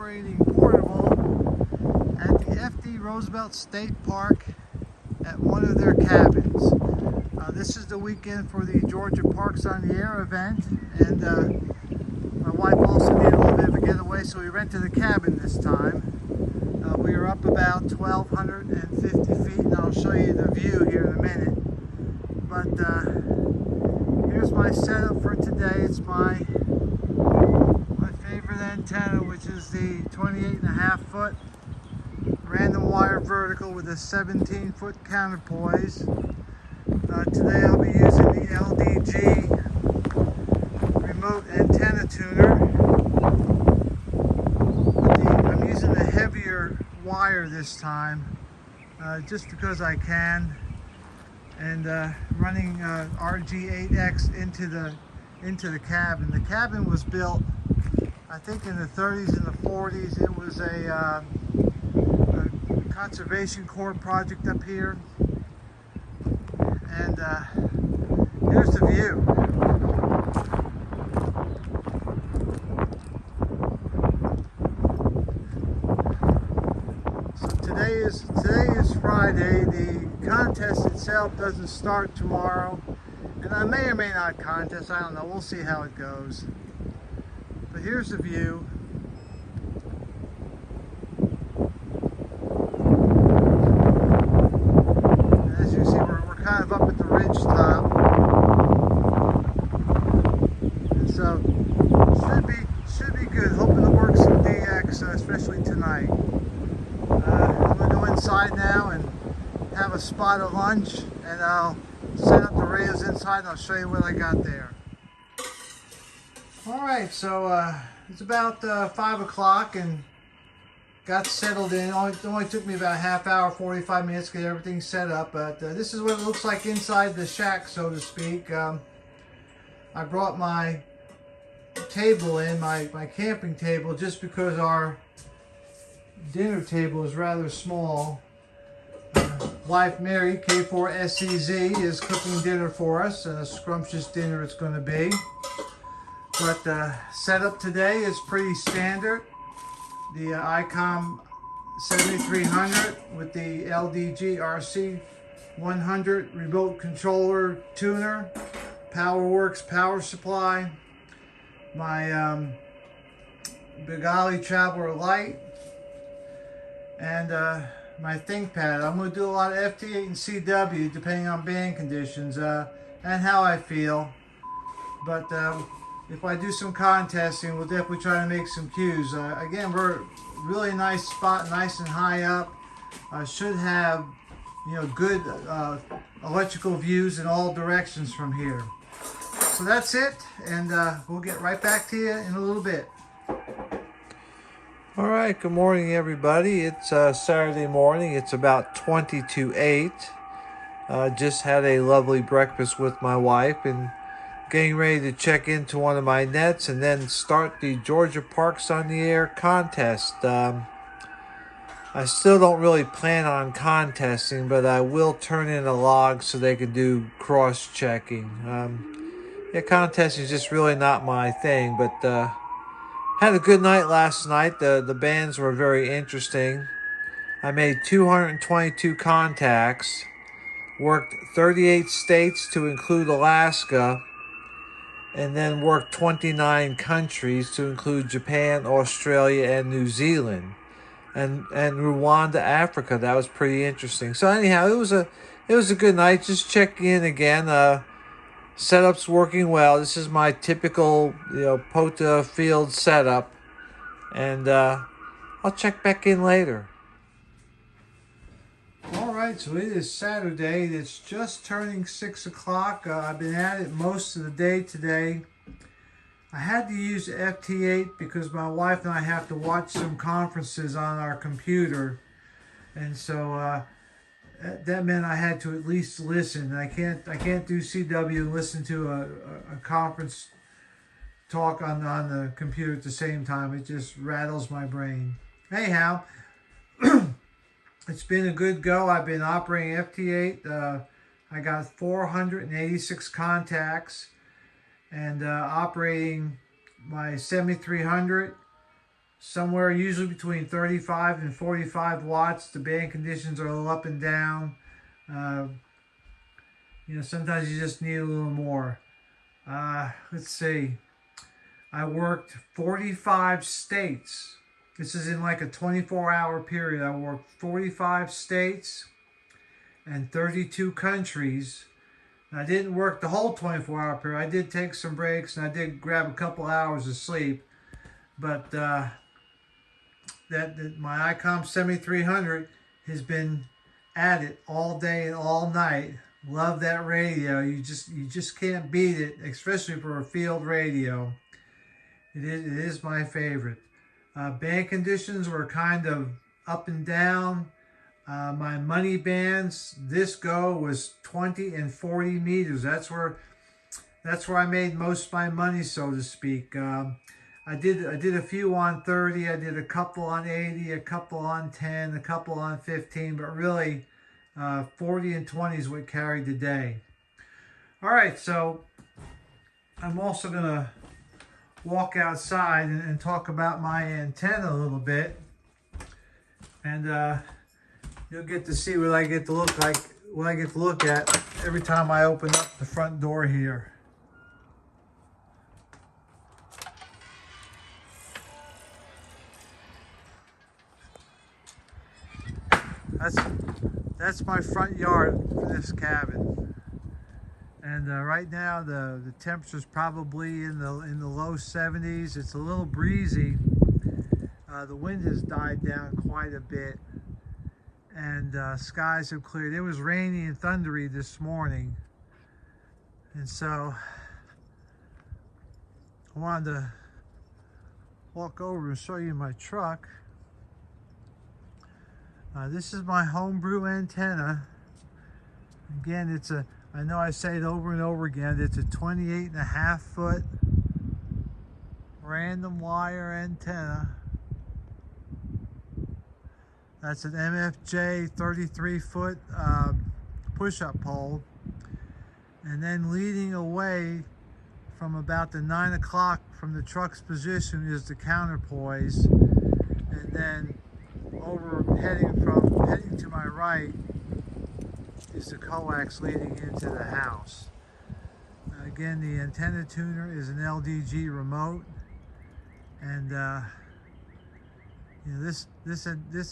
operating portable at the FD Roosevelt State Park at one of their cabins. This is the weekend for the Georgia Parks on the Air event, and my wife also needed a little bit of a getaway, so we rented a cabin this time. We are up about 1,250 feet, and I'll show you the view here in a minute. But here's my setup for today. It's my favorite antenna, which is the 28.5 foot random wire vertical with a 17-foot counterpoise. Today I'll be using the LDG remote antenna tuner. I'm using the heavier wire this time, just because I can, and running RG8X into the cabin. The cabin was built, I think, in the 30s and the 40s. It was a Conservation Corps project up here, and here's the view. So today is Friday. The contest itself doesn't start tomorrow, and I may or may not contest. I don't know. We'll see how it goes. But here's the view. And as you see, we're kind of up at the ridge top, and so should be good. Hoping to work some DX, especially tonight. I'm gonna go inside now and have a spot of lunch, and I'll set up the radios inside and I'll show you what I got there. Alright, so it's about 5 o'clock and got settled in. It only took me about a half hour, 45 minutes to get everything set up, but this is what it looks like inside the shack, so to speak. I brought my table in, my camping table, just because our dinner table is rather small. Wife Mary, K-2173, is cooking dinner for us, and a scrumptious dinner it's going to be. But the setup today is pretty standard. The ICOM 7300 with the LDG RC100 remote controller tuner, PowerWorks power supply, my Bengali Traveler Light, and my ThinkPad. I'm going to do a lot of FT8 and CW depending on band conditions and how I feel. But if I do some contesting, we'll definitely try to make some cues. Again, we're really nice spot, nice and high up. Should have, good electrical views in all directions from here. So that's it, and we'll get right back to you in a little bit. All right, good morning, everybody. It's Saturday morning. It's about 20 to 8. Just had a lovely breakfast with my wife and getting ready to check into one of my nets and then start the Georgia Parks on the Air contest. I still don't really plan on contesting, but I will turn in a log so they can do cross-checking. Contesting is just really not my thing, but had a good night last night. The bands were very interesting. I made 222 contacts, worked 38 states to include Alaska, and then worked 29 countries to include Japan, Australia, and New Zealand, and Rwanda, Africa. That was pretty interesting. So anyhow, it was a good night. Just checking in again. Setup's working well. This is my typical POTA field setup, and I'll check back in later. Alright, so it is Saturday. It's just turning 6 o'clock. I've been at it most of the day today. I had to use FT8 because my wife and I have to watch some conferences on our computer, and so that meant I had to at least listen. I can't do CW and listen to a conference talk on the computer at the same time. It just rattles my brain. Anyhow, it's been a good go. I've been operating FT8. I got 486 contacts, and operating my 7300 somewhere usually between 35 and 45 watts. The band conditions are a little up and down. Sometimes you just need a little more. Let's see. I worked 45 states. This is in like a 24-hour period. I worked 45 states and 32 countries. I didn't work the whole 24-hour period. I did take some breaks, and I did grab a couple hours of sleep. But my ICOM 7300 has been at it all day and all night. Love that radio. You just can't beat it, especially for a field radio. It is my favorite. Band conditions were kind of up and down. My money bands, this go was 20 and 40 meters. That's where I made most of my money, so to speak. I did a few on 30. I did a couple on 80, a couple on 10, a couple on 15, but really 40 and 20 is what carried the day. All right, so I'm also gonna walk outside and talk about my antenna a little bit, and you'll get to see what I get to look like, what I get to look at every time I open up the front door here. That's my front yard for this cabin, and right now the temperature's probably in the low 70s. It's a little breezy. The wind has died down quite a bit, and skies have cleared. It was rainy and thundery this morning, and so I wanted to walk over and show you my truck. This is my homebrew antenna. Again, I know I say it over and over again, it's a 28.5 foot random wire antenna. That's an MFJ 33 foot push-up pole. And then leading away from about the 9 o'clock from the truck's position is the counterpoise. And then heading to my right is the coax leading into the house. Again, the antenna tuner is an LDG remote, and this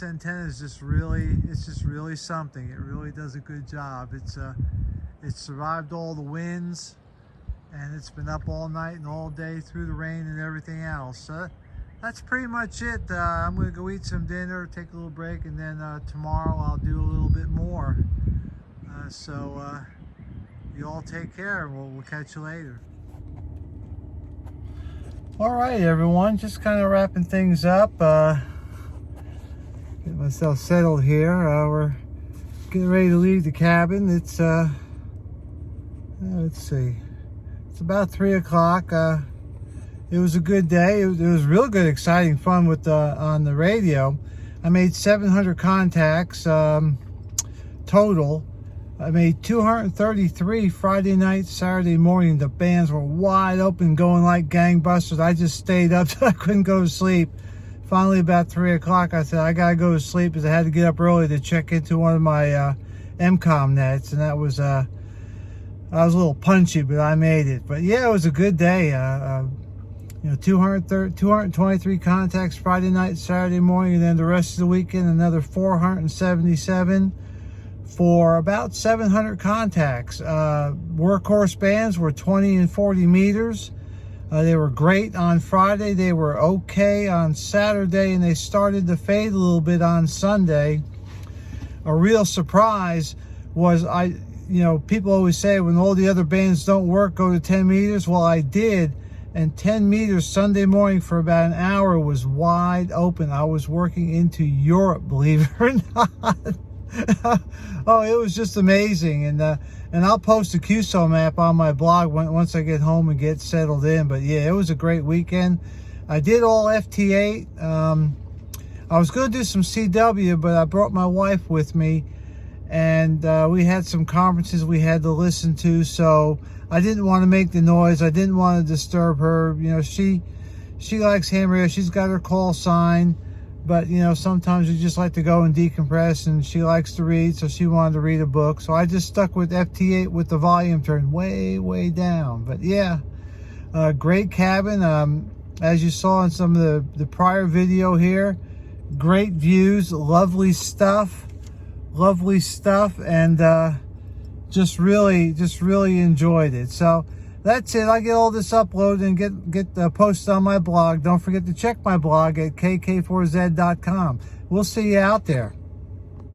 antenna is just really something. It really does a good job. It's survived all the winds, and it's been up all night and all day through the rain and everything else. That's pretty much it. I'm going to go eat some dinner, take a little break, and then tomorrow I'll do a little bit more. So you all take care, and we'll catch you later. All right, everyone, just kind of wrapping things up. Get myself settled here. We're getting ready to leave the cabin. It's let's see, it's about 3 o'clock. It was a good day. It was real good, exciting fun with on the radio. I made 700 contacts total. I made 233 Friday night, Saturday morning. The bands were wide open, going like gangbusters. I just stayed up till I couldn't go to sleep. Finally, about 3 o'clock, I said, I gotta go to sleep because I had to get up early to check into one of my MCOM nets, and that was I was a little punchy, but I made it. But yeah, it was a good day. 223 contacts Friday night, Saturday morning, and then the rest of the weekend, another 477 for about 700 contacts. Workhorse bands were 20 and 40 meters. They were great on Friday. They were okay on Saturday, and they started to fade a little bit on Sunday. A real surprise was people always say when all the other bands don't work, go to 10 meters. Well, I did. And 10 meters Sunday morning for about an hour was wide open. I was working into Europe, believe it or not. Oh, it was just amazing. And I'll post a QSO map on my blog once I get home and get settled in. But yeah, it was a great weekend. I did all FT8. I was going to do some CW, but I brought my wife with me, and we had some conferences we had to listen to, so I didn't want to make the noise. I didn't want to disturb her. She she likes ham radio. She's got her call sign, but you know, sometimes we just like to go and decompress, and she likes to read, so she wanted to read a book. So I just stuck with FT8 with the volume turned way down. But yeah, great cabin. As you saw in some of the prior video here, great views, lovely stuff, and just really enjoyed it. So that's it. I'll get all this uploaded and get posted on my blog. Don't forget to check my blog at kk4z.com. We'll see you out there.